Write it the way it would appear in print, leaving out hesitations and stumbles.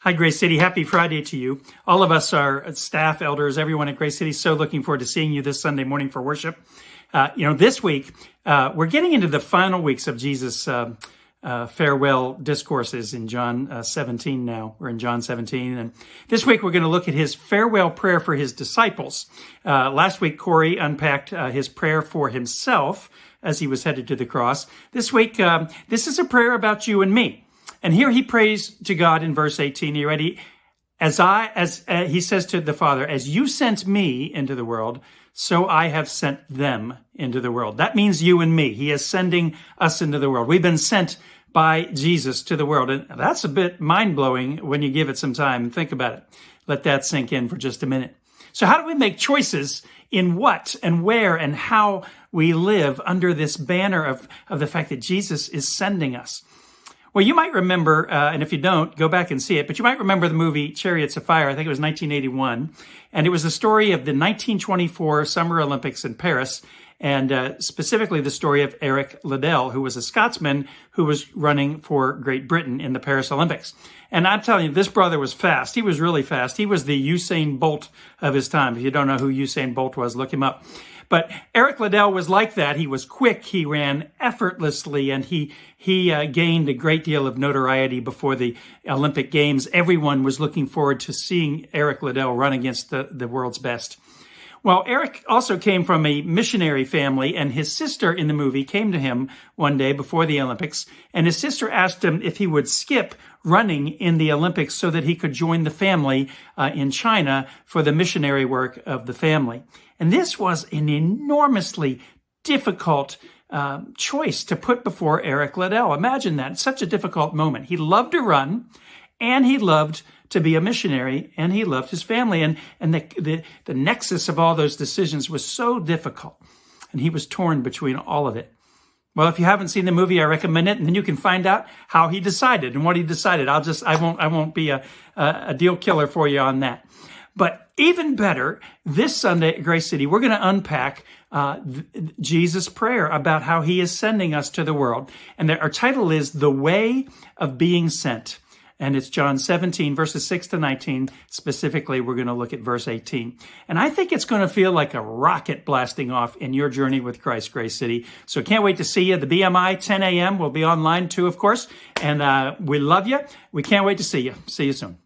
Hi, Grace City. Happy Friday to you. All of us are staff, elders, everyone at Grace City. So looking forward to seeing you this Sunday morning for worship. This week, we're getting into the final weeks of Jesus' farewell discourses in John 17 now. We're in John 17. And this week, we're going to look at his farewell prayer for his disciples. Last week, Corey unpacked his prayer for himself as he was headed to the cross. This week, this is a prayer about you and me. And here he prays to God in verse 18. Are you ready? He says to the Father, as you sent me into the world, so I have sent them into the world. That means you and me. He is sending us into the world. We've been sent by Jesus to the world. And that's a bit mind-blowing when you give it some time and think about it. Let that sink in for just a minute. So how do we make choices in what and where and how we live under this banner of the fact that Jesus is sending us? Well, you might remember, and if you don't, go back and see it, but you might remember the movie Chariots of Fire. I think it was 1981. And it was the story of the 1924 Summer Olympics in Paris, and specifically the story of Eric Liddell, who was a Scotsman who was running for Great Britain in the Paris Olympics. And I'm telling you, this brother was fast. He was really fast. He was the Usain Bolt of his time. If you don't know who Usain Bolt was, look him up. But Eric Liddell was like that. He was quick. He ran effortlessly, and he gained a great deal of notoriety before the Olympic Games. Everyone was looking forward to seeing Eric Liddell run against the world's best. Well, Eric also came from a missionary family, and his sister in the movie came to him one day before the Olympics, and his sister asked him if he would skip running in the Olympics so that he could join the family in China for the missionary work of the family. And this was an enormously difficult choice to put before Eric Liddell. Imagine that. It's such a difficult moment. He loved to run, and he loved to be a missionary, and he loved his family. And the nexus of all those decisions was so difficult, and he was torn between all of it. Well, if you haven't seen the movie, I recommend it, and then you can find out how he decided and what he decided. I won't be a deal killer for you on that. But even better, this Sunday at Grace City, we're going to unpack Jesus' prayer about how he is sending us to the world. And our title is The Way of Being Sent. And it's John 17, verses 6 to 19. Specifically, we're going to look at verse 18. And I think it's going to feel like a rocket blasting off in your journey with Christ, Grace City. So can't wait to see you. The BMI, 10 a.m. will be online too, of course. And we love you. We can't wait to see you. See you soon.